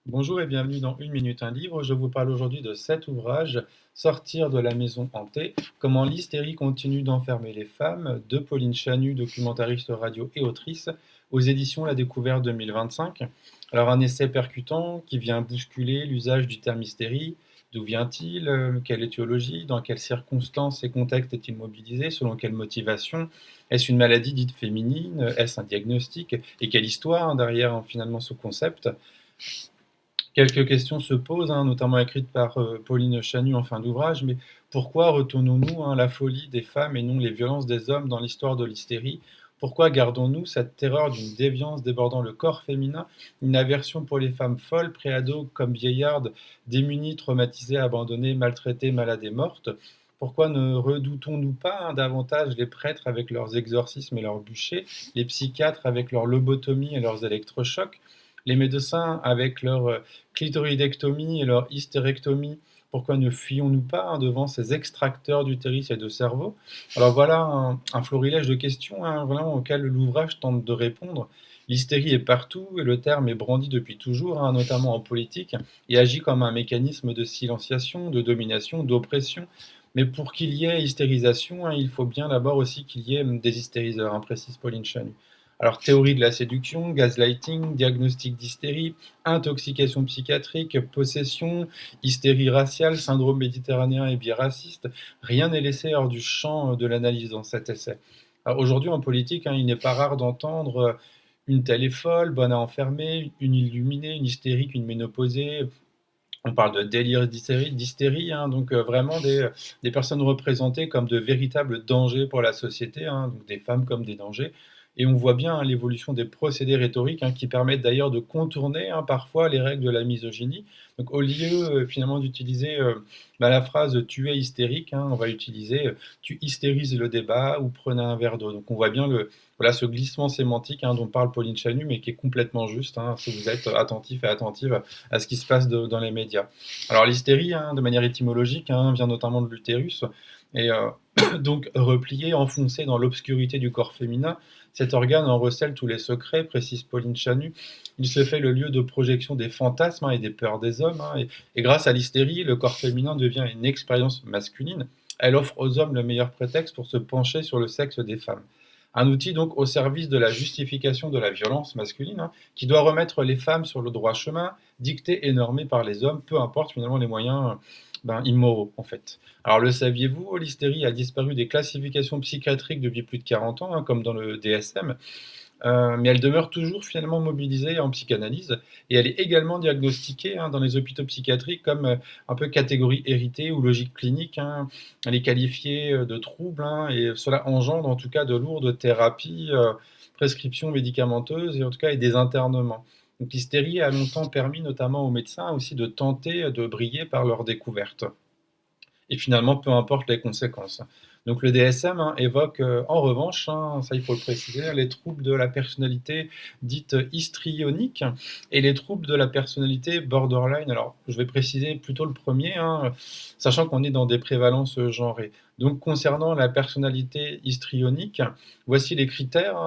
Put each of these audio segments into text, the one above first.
Bonjour et bienvenue dans Une minute un livre. Je vous parle aujourd'hui de cet ouvrage, Sortir de la maison hantée, comment l'hystérie continue d'enfermer les femmes, de Pauline Chanu, documentariste radio et autrice, aux éditions La Découverte 2025. Alors un essai percutant qui vient bousculer l'usage du terme hystérie. D'où vient-il? Quelle étiologie? Dans quelles circonstances et contextes est-il mobilisé? Selon quelle motivation? Est-ce une maladie dite féminine? Est-ce un diagnostic? Et quelle histoire derrière finalement ce concept? Quelques questions se posent, notamment écrites par Pauline Chanu en fin d'ouvrage, mais pourquoi retournons-nous à la folie des femmes et non les violences des hommes dans l'histoire de l'hystérie? Pourquoi gardons-nous cette terreur d'une déviance débordant le corps féminin, une aversion pour les femmes folles, préados comme vieillardes, démunies, traumatisées, abandonnées, maltraitées, malades et mortes? Pourquoi ne redoutons-nous pas davantage les prêtres avec leurs exorcismes et leurs bûchers, les psychiatres avec leurs lobotomies et leurs électrochocs, les médecins avec leur clitoridectomie et leur hystérectomie, pourquoi ne fuyons-nous pas devant ces extracteurs d'utérus et de cerveau? Alors voilà un florilège de questions vraiment auxquelles l'ouvrage tente de répondre. L'hystérie est partout et le terme est brandi depuis toujours, notamment en politique, et agit comme un mécanisme de silenciation, de domination, d'oppression. Mais pour qu'il y ait hystérisation, il faut bien d'abord aussi qu'il y ait des hystériseurs, précise Pauline Chanu. Alors, théorie de la séduction, gaslighting, diagnostic d'hystérie, intoxication psychiatrique, possession, hystérie raciale, syndrome méditerranéen et biraciste, rien n'est laissé hors du champ de l'analyse dans cet essai. Alors, aujourd'hui, en politique, il n'est pas rare d'entendre une telle est folle, bonne à enfermer, une illuminée, une hystérique, une ménopausée. On parle de délire d'hystérie, donc vraiment des personnes représentées comme de véritables dangers pour la société, donc des femmes comme des dangers. Et on voit bien l'évolution des procédés rhétoriques qui permettent d'ailleurs de contourner parfois les règles de la misogynie. Donc au lieu finalement d'utiliser la phrase tu es hystérique, on va utiliser tu hystérises le débat ou prenez un verre d'eau. Donc on voit bien voilà, ce glissement sémantique dont parle Pauline Chanu, mais qui est complètement juste si vous êtes attentif et attentive à ce qui se passe dans les médias. Alors l'hystérie, de manière étymologique, vient notamment de l'utérus, et donc replié, enfoncé dans l'obscurité du corps féminin, cet organe en recèle tous les secrets, précise Pauline Chanu. Il se fait le lieu de projection des fantasmes et des peurs des hommes, et grâce à l'hystérie, le corps féminin devient une expérience masculine. Elle offre aux hommes le meilleur prétexte pour se pencher sur le sexe des femmes. Un outil donc au service de la justification de la violence masculine, qui doit remettre les femmes sur le droit chemin, dicté et normé par les hommes, peu importe finalement les moyens immoraux en fait. Alors le saviez-vous, l'hystérie a disparu des classifications psychiatriques depuis plus de 40 ans, comme dans le DSM, mais elle demeure toujours finalement mobilisée en psychanalyse et elle est également diagnostiquée dans les hôpitaux psychiatriques comme un peu catégorie héritée ou logique clinique. Elle est qualifiée de trouble et cela engendre en tout cas de lourdes thérapies, prescriptions médicamenteuses et en tout cas et des internements. Donc l'hystérie a longtemps permis notamment aux médecins aussi de tenter de briller par leur découverte. Et finalement, peu importe les conséquences. Donc le DSM évoque en revanche, ça il faut le préciser, les troubles de la personnalité dite histrionique et les troubles de la personnalité borderline. Alors je vais préciser plutôt le premier, sachant qu'on est dans des prévalences genrées. Donc concernant la personnalité histrionique, voici les critères,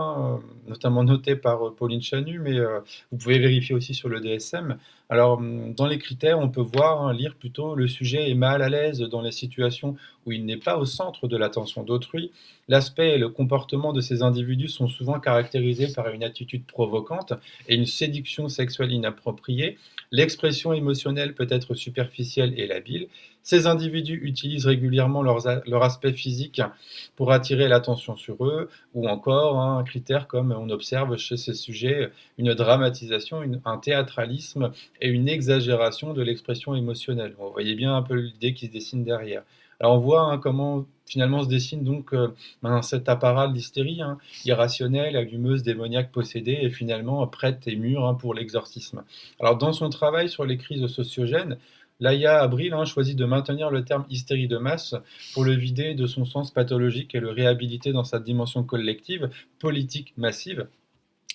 notamment notés par Pauline Chanu, mais vous pouvez vérifier aussi sur le DSM. Alors, dans les critères, on peut voir, lire plutôt le sujet est mal à l'aise dans les situations où il n'est pas au centre de l'attention d'autrui. L'aspect et le comportement de ces individus sont souvent caractérisés par une attitude provocante et une séduction sexuelle inappropriée. L'expression émotionnelle peut être superficielle et labile. Ces individus utilisent régulièrement leur aspect physique pour attirer l'attention sur eux, ou encore un critère comme on observe chez ces sujets une dramatisation, un théâtralisme et une exagération de l'expression émotionnelle. Vous voyez bien un peu l'idée qui se dessine derrière. Alors on voit comment finalement se dessine donc cet apparat de l'hystérie, irrationnelle, allumeuse, démoniaque, possédée et finalement prête et mûre pour l'exorcisme. Alors dans son travail sur les crises sociogènes, Laïa Abril choisit de maintenir le terme hystérie de masse pour le vider de son sens pathologique et le réhabiliter dans sa dimension collective, politique massive.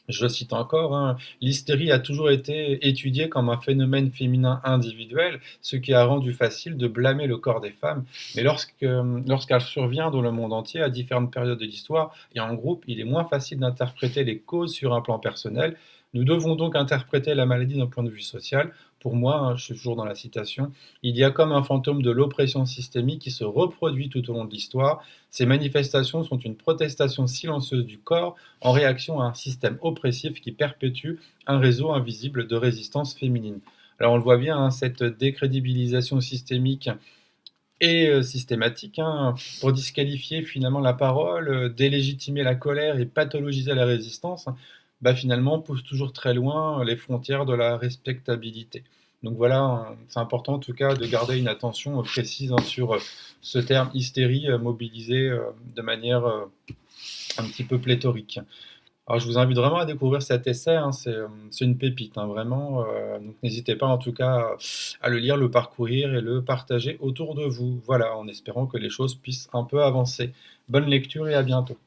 Je cite encore, l'hystérie a toujours été étudiée comme un phénomène féminin individuel, ce qui a rendu facile de blâmer le corps des femmes. Mais lorsqu'elle survient dans le monde entier à différentes périodes de l'histoire et en groupe, il est moins facile d'interpréter les causes sur un plan personnel. Nous devons donc interpréter la maladie d'un point de vue social Pour moi, hein, je suis toujours dans la citation, il y a comme un fantôme de l'oppression systémique qui se reproduit tout au long de l'histoire. Ces manifestations sont une protestation silencieuse du corps en réaction à un système oppressif qui perpétue un réseau invisible de résistance féminine. Alors on le voit bien, hein, cette décrédibilisation systémique et systématique, hein, pour disqualifier finalement la parole, délégitimer la colère et pathologiser la résistance, bah, finalement pousse toujours très loin les frontières de la respectabilité. Donc voilà, c'est important en tout cas de garder une attention précise, hein, sur ce terme hystérie mobilisé de manière un petit peu pléthorique. Alors je vous invite vraiment à découvrir cet essai, hein, c'est une pépite, hein, vraiment, donc n'hésitez pas en tout cas à le lire, le parcourir et le partager autour de vous. Voilà, en espérant que les choses puissent un peu avancer. Bonne lecture et à bientôt.